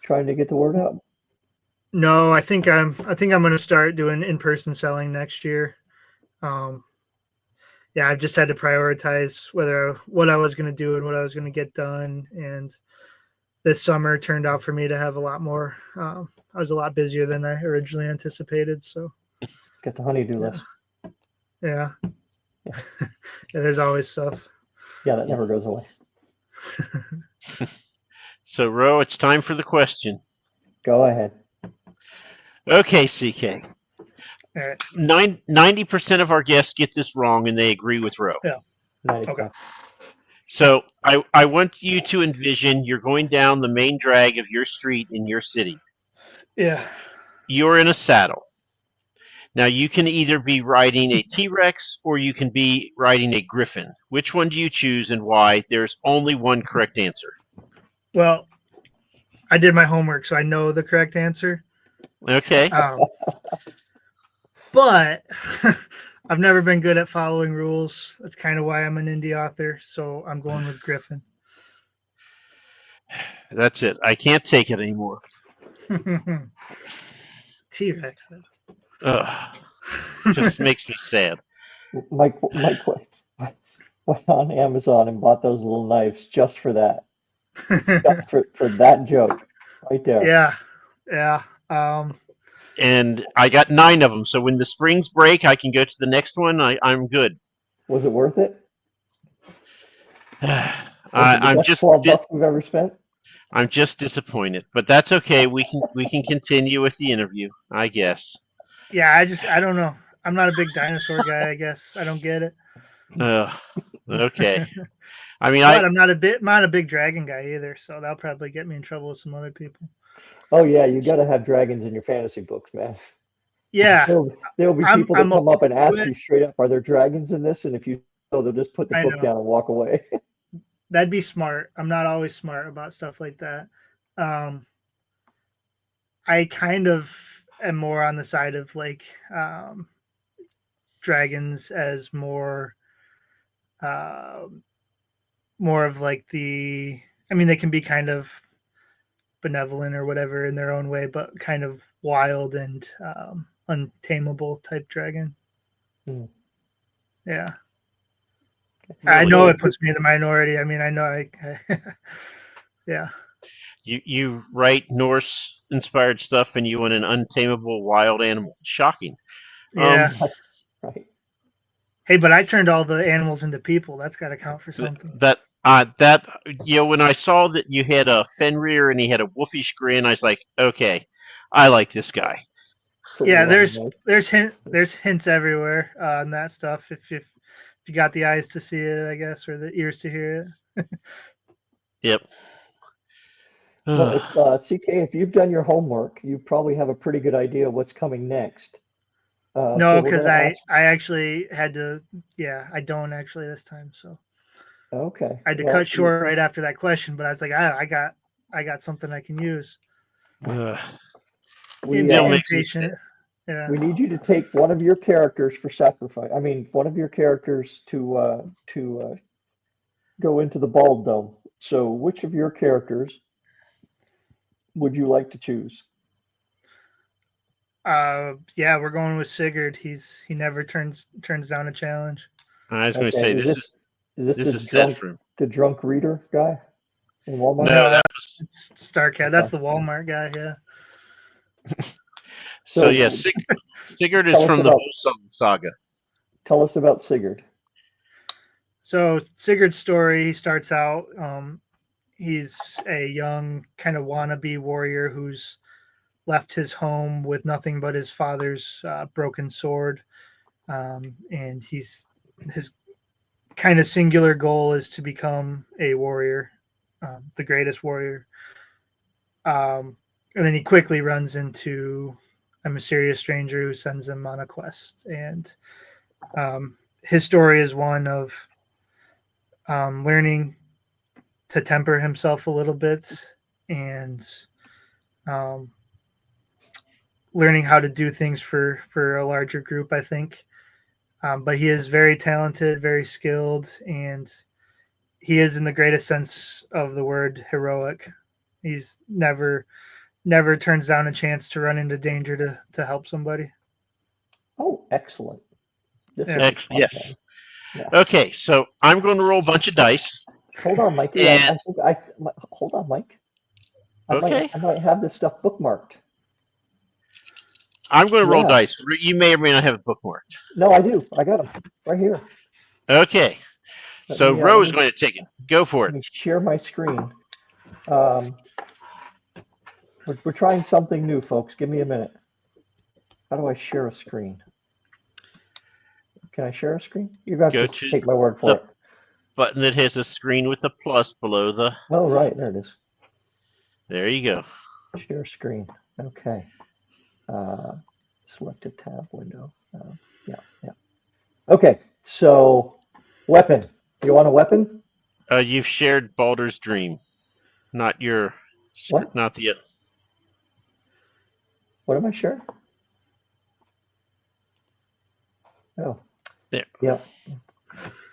trying to get the word out? No, I think I'm going to start doing in-person selling next year. Yeah, I've just had to prioritize what I was going to do and what I was going to get done. And this summer turned out for me to have a lot more. I was a lot busier than I originally anticipated. So Got the honey-do list. Yeah. Yeah, there's always stuff. Yeah, that never goes away. So, Ro, it's time for the question. Go ahead. Okay, CK. All right. 90% of our guests get this wrong, and they agree with Ro. Yeah. 95. Okay. So I want you to envision you're going down the main drag of your street in your city. Yeah. You're in a saddle. Now, you can either be riding a T-Rex or you can be riding a Griffin. Which one do you choose and why? There's only one correct answer. Well, I did my homework, so I know the correct answer. Okay. But I've never been good at following rules. That's kind of why I'm an indie author. So I'm going with Griffin. That's it. I can't take it anymore. T-Rex. Just makes me sad. Mike went on Amazon and bought those little knives just for that. Just for that joke right there. Yeah. and I got 9 of them. So when the springs break, I can go to the next one. I'm good. Was it worth it? Was it the I'm best just $12 we've ever spent? I'm just disappointed, but that's okay. We can continue with the interview, I guess. Yeah, I don't know. I'm not a big dinosaur guy. I guess I don't get it. Okay. I mean, But I'm not a big dragon guy either, so that'll probably get me in trouble with some other people. Oh yeah, you got to have dragons in your fantasy books, man. Yeah, There'll be I'm people that I'm come up and open to ask it. you straight up, "Are there dragons in this?" And if you know, they'll just put the I book know. down and walk away. That'd be smart. I'm not always smart about stuff like that. I kind of am more on the side of like dragons as more of like the. I mean, they can be kind of benevolent or whatever in their own way, but kind of wild and untamable type dragon. Hmm. Yeah. really, I know it puts me in the minority. I mean, I know yeah. you write Norse inspired stuff, and you want an untamable wild animal. Shocking. Yeah. Right. Hey, but I turned all the animals into people. That's got to count for something. That when I saw that you had a Fenrir and he had a wolfish grin, I was like, okay, I like this guy. So Yeah, you know, there's hints everywhere on that stuff. If you got the eyes to see it, I guess, or the ears to hear it. Yep. well, CK, if you've done your homework, you probably have a pretty good idea what's coming next. So No, we're because going to ask. I actually had to. Yeah, I don't actually this time. So Okay. I had to Well, cut short right after that question. But I was like, I got something I can use. we Impatient. Yeah. we need you to take one of your characters for sacrifice. I mean, one of your characters to go into the bald dome. So, which of your characters would you like to choose? Yeah, we're going with Sigurd. He never turns down a challenge. I was going to Okay, say is this this the is set for him. drunk reader guy in Walmart? No, that was It's Starcat. That's the Walmart guy. Yeah. so. Yeah, Sigurd is tell us from the about- Wholesome Saga. Tell us about Sigurd. So Sigurd's story, he starts out, he's a young kind of wannabe warrior who's left his home with nothing but his father's broken sword. And his kind of singular goal is to become a warrior, the greatest warrior. And then he quickly runs into a mysterious stranger who sends him on a quest. And his story is one of learning to temper himself a little bit and learning how to do things for a larger group, I think. But he is very talented, very skilled, and he is, in the greatest sense of the word, heroic. He's never turns down a chance to run into danger to help somebody. Oh, excellent. Yes. Yes. Okay, so I'm going to roll a bunch of dice. Hold on, Mikey. And- Hold on, Mike. Okay. I might have this stuff bookmarked. I'm going to roll Yeah. dice. You may or may not have it bookmarked. No, I do. I got them right here. Okay. Let So me, Ro let is me- going to take it. Go for Let it. me share my screen. We're trying something new, folks. Give me a minute. How do I share a screen? Can I share a screen? You're going to Go have to to take my word for it. Button that has a screen with a plus below the. Oh, right. There it is. There you go. Share screen. Okay. Select a tab window. Yeah. Okay. So, weapon. You want a weapon? You've shared Baldur's Dream, not your. What? Not the. What am I sharing? Oh. There. Yeah.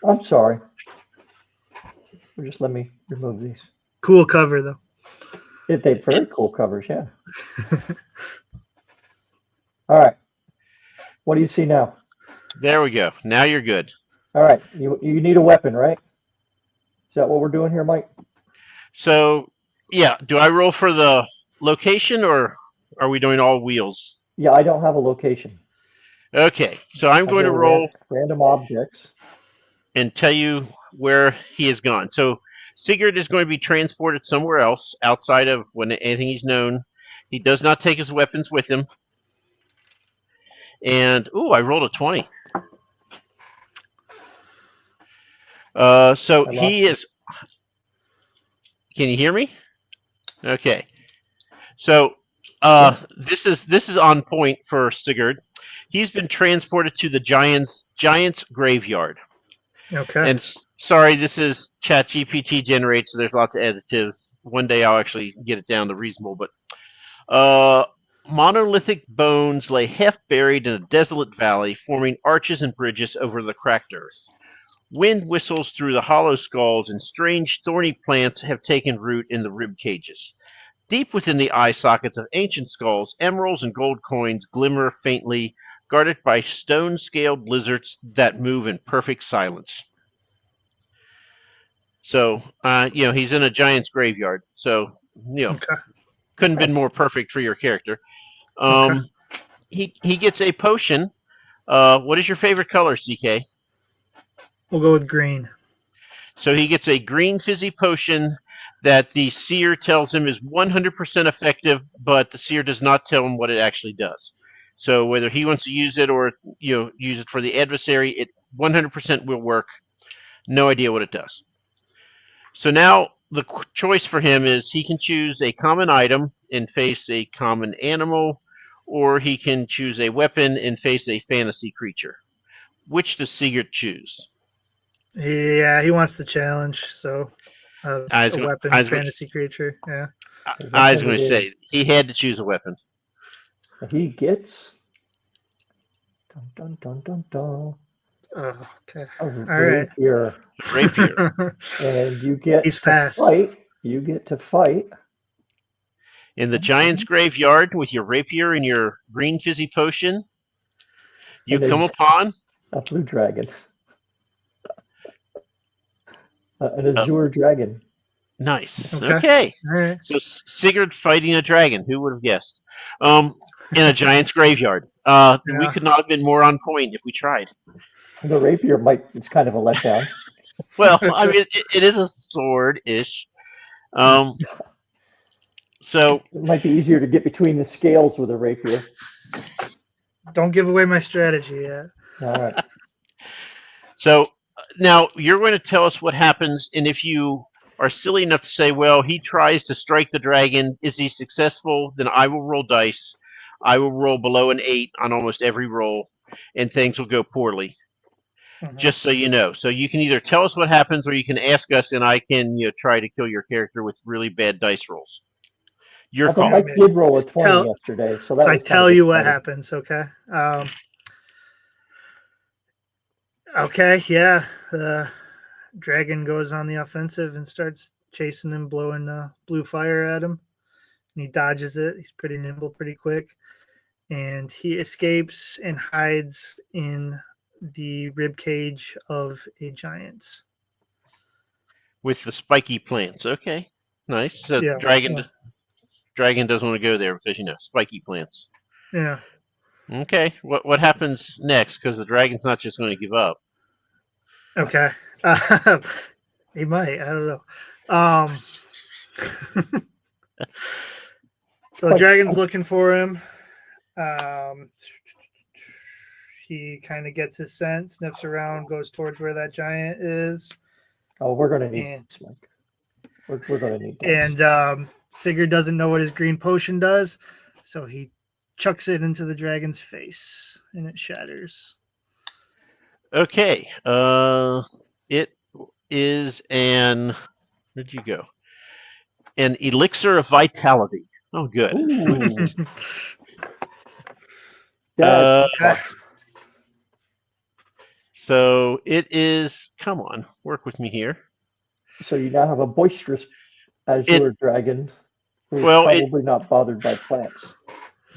I'm sorry. Just let me remove these. Cool cover though. They're very cool covers, yeah. All right. What do you see now? There we go. Now you're good. All right. You need a weapon, right? Is that what we're doing here, Mike? So, yeah. Do I roll for the location or are we doing all wheels? Yeah, I don't have a location. Okay, so I'm I going to go roll random objects. and tell you where he has gone. So Sigurd is going to be transported somewhere else outside of anything he's known. He does not take his weapons with him. And I rolled a 20. So I lost he is. Can you hear me? Okay. So Yeah. this is on point for Sigurd. He's been transported to the giant's graveyard. Okay. And sorry, this is ChatGPT generated, so there's lots of additives. One day I'll actually get it down to reasonable, but monolithic bones lay half buried in a desolate valley, forming arches and bridges over the cracked earth. Wind whistles through the hollow skulls, and strange thorny plants have taken root in the rib cages. Deep within the eye sockets of ancient skulls, emeralds and gold coins glimmer faintly, guarded by stone-scaled lizards that move in perfect silence. So, he's in a giant's graveyard. So, Okay. couldn't have been more perfect for your character. Okay. He gets a potion. What is your favorite color, CK? We'll go with green. So he gets a green fizzy potion that the seer tells him is 100% effective, but the seer does not tell him what it actually does. So whether he wants to use it or use it for the adversary, it 100% will work. No idea what it does. So now the choice for him is he can choose a common item and face a common animal, or he can choose a weapon and face a fantasy creature. Which does Sigurd choose? Yeah, he wants the challenge, so a weapon fantasy creature. Yeah. I was going to say he had to choose a weapon. He gets. Dun, dun, dun, dun, dun. Oh, okay. A rapier. Rapier. And you get He's to fast. fight. You get to fight. In the giant's graveyard with your rapier and your green fizzy potion, you come upon a blue dragon. An azure dragon. Nice. Okay. All right. So Sigurd fighting a dragon. Who would have guessed? In a giant's graveyard. We could not have been more on point if we tried. The rapier it's kind of a letdown. Well, I mean, it is a sword-ish. So it might be easier to get between the scales with a rapier. Don't give away my strategy yet. All right. So now you're going to tell us what happens, and if you are silly enough to say, well, he tries to strike the dragon, is he successful? Then I will roll dice. I will roll below an 8 on almost every roll, and things will go poorly. Mm-hmm. Just so you know. So you can either tell us what happens, or you can ask us, and I can try to kill your character with really bad dice rolls. Your call. Mike did roll a 20 yesterday, so that. So I tell you what happens. Okay. Okay. Yeah. The dragon goes on the offensive and starts chasing him, blowing blue fire at him. And he dodges it. He's pretty nimble, pretty quick, and he escapes and hides in the rib cage of a giant with the spiky plants. Okay, nice. So dragon doesn't want to go there because spiky plants. Yeah. Okay. What happens next? Because the dragon's not just going to give up. Okay. He might. I don't know. So the dragon's looking for him. He kind of gets his scent, sniffs around, goes towards where that giant is. Oh, we're going to need this, Mike. We're going to need this. And Sigurd doesn't know what his green potion does, so he chucks it into the dragon's face, and it shatters. Okay. It is an... Where'd you go? An elixir of vitality. Oh, good. So it is. Come on, work with me here. So you now have a boisterous azure dragon who is probably not bothered by plants.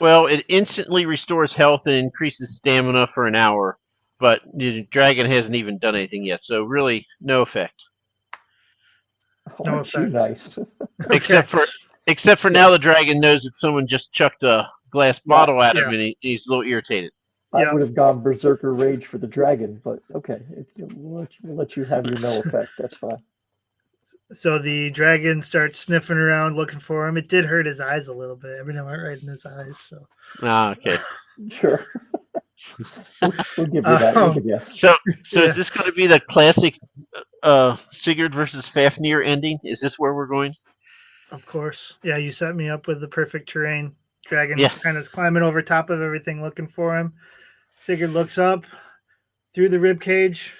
Well, it instantly restores health and increases stamina for an hour, but the dragon hasn't even done anything yet, so really no effect. No effect. Nice. Except for now, the dragon knows that someone just chucked a glass Yeah, bottle at him, yeah. and he's a little irritated. I Yeah. would have gone berserker rage for the dragon, but okay, we'll let you have your no effect. That's fine. So the dragon starts sniffing around looking for him. It did hurt his eyes a little bit. Every now and then right in his eyes. So Ah, okay. Sure, we'll give you that. You're the guest. So Yeah. is this going to be the classic Sigurd versus Fafnir ending? Is this where we're going? Of course. Yeah, you set me up with the perfect terrain. Dragon Yeah. kind of climbing over top of everything looking for him. Sigurd looks up through the rib cage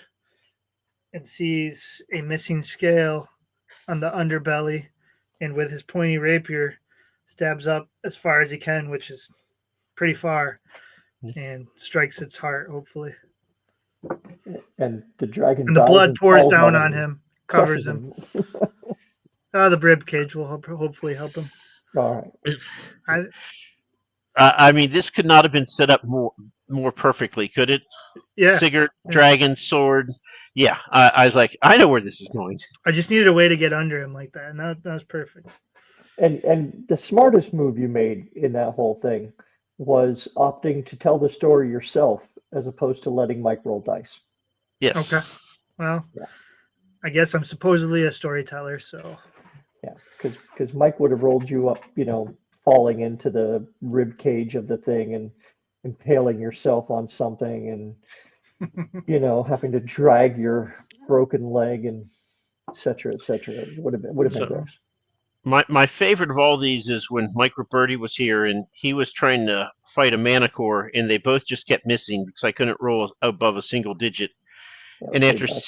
and sees a missing scale on the underbelly, and with his pointy rapier stabs up as far as he can, which is pretty far, and strikes its heart, hopefully. And the dragon And the dies blood and pours falls down on and him, crushes covers him. him. The rib cage will hopefully help him. All right. I mean, this could not have been set up more perfectly, could it? Yeah. Sigurd, Yeah. dragon, sword. Yeah, I was like, I know where this is going. I just needed a way to get under him like that, and that was perfect. And the smartest move you made in that whole thing was opting to tell the story yourself as opposed to letting Mike roll dice. Yes. Okay. Well, Yeah. I guess I'm supposedly a storyteller, so. Yeah, because Mike would have rolled you up, falling into the rib cage of the thing and impaling yourself on something and having to drag your broken leg and et cetera, et cetera. It would have been So- gross. My favorite of all these is when Mike Roberti was here and he was trying to fight a Manicore and they both just kept missing because I couldn't roll above a single digit. That was And pretty after bad.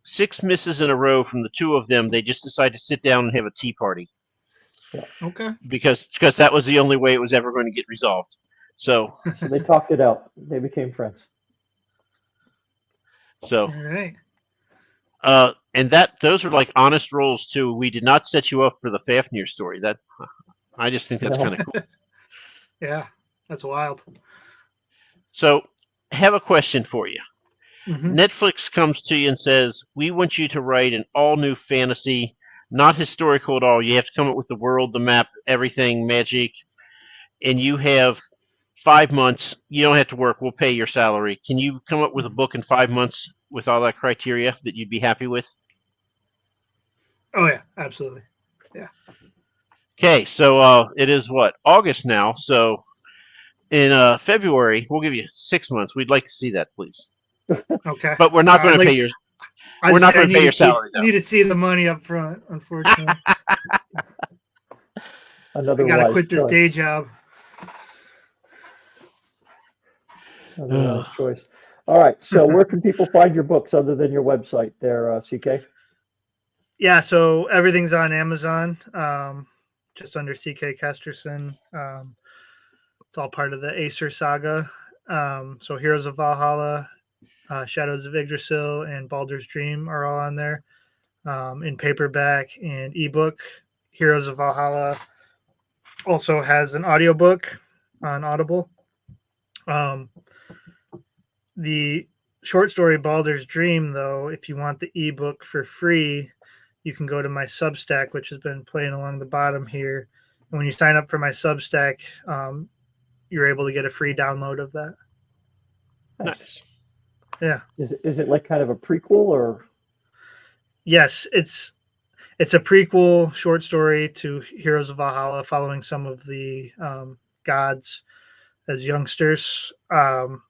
six misses in a row from the two of them, they just decided to sit down and have a tea party Okay. because that was the only way it was ever going to get resolved. So So they talked it out. They became friends. so All right. and those are like honest rolls too. We did not set you up for the Fafnir story. That I just think that's No. kind of cool. Yeah, that's wild. So I have a question for you. Mhm. Netflix comes to you and says, we want you to write an all-new fantasy, not historical at all. You have to come up with the world, the map, everything, magic, and you have 5 months. You don't have to work. We'll pay your salary. Can you come up with a book in 5 months with all that criteria that you'd be happy with? Oh yeah, absolutely. Okay, so it is what? August now. So in February, we'll give you 6 months. We'd like to see that, please. Okay. But we're not going to pay your we're not going to pay your salary, though. Need to see the money up front, unfortunately. Another I gotta wise quit this choice. day job. Another wise choice. All right. So where can people find your books other than your website there, CK? Yeah, so everything's on Amazon, just under C K Kesterson. It's all part of the Acer saga. So Heroes of Valhalla, Shadows of Yggdrasil, and Baldur's Dream are all on there in paperback and ebook. Heroes of Valhalla also has an audiobook on Audible. The short story Baldur's Dream, though, if you want the ebook for free, you can go to my Substack, which has been playing along the bottom here. And when you sign up for my Substack, you're able to get a free download of that. Nice. Yeah. Is it like kind of a prequel or? Yes, it's a prequel short story to Heroes of Valhalla, following some of the gods as youngsters. It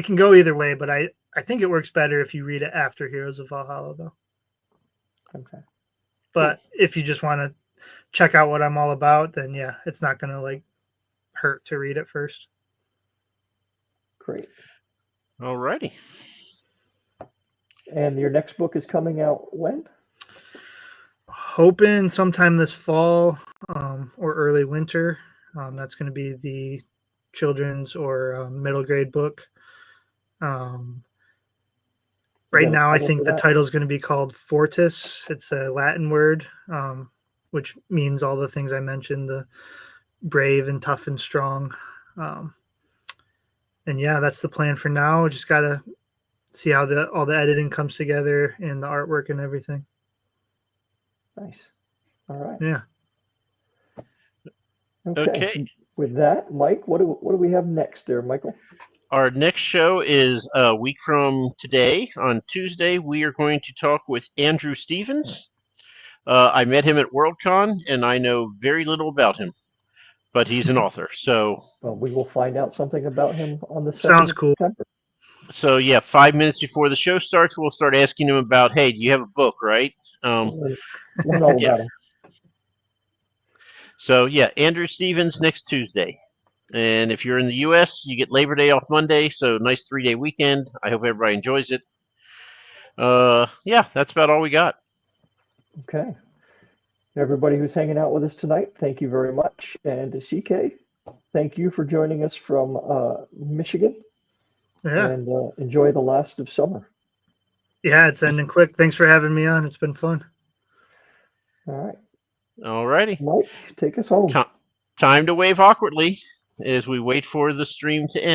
can go either way, but I think it works better if you read it after Heroes of Valhalla, though. Okay. But if you just want to check out what I'm all about, then yeah, it's not going to hurt to read it first. Great. All righty. And your next book is coming out when? Hoping sometime this fall or early winter. That's going to be the children's or middle grade book. Right now, I think the title is going to be called Fortis. It's a Latin word, which means all the things I mentioned, the brave and tough and strong. And yeah, that's the plan for now. Just got to see how all the editing comes together and the artwork and everything. Nice. All right. Yeah. Okay. With that, Mike, what do we have next there, Michael? Our next show is a week from today. On Tuesday, we are going to talk with Andrew Stevens. I met him at Worldcon, and I know very little about him, but he's an author. So, Well, we will find out something about him on the 2nd Sounds of cool. September. so yeah, 5 minutes before the show starts, we'll start asking him about, hey, do you have a book, right? Learn all yeah. about him. So yeah, Andrew Stevens next Tuesday. And if you're in the U.S., you get Labor Day off Monday, so nice 3-day weekend. I hope everybody enjoys it. Yeah, that's about all we got. Okay. Everybody who's hanging out with us tonight, thank you very much. And to CK, thank you for joining us from Michigan. Yeah. And enjoy the last of summer. Yeah, it's ending quick. Thanks for having me on. It's been fun. All right. All righty. Mike, take us home. Time to wave awkwardly as we wait for the stream to end.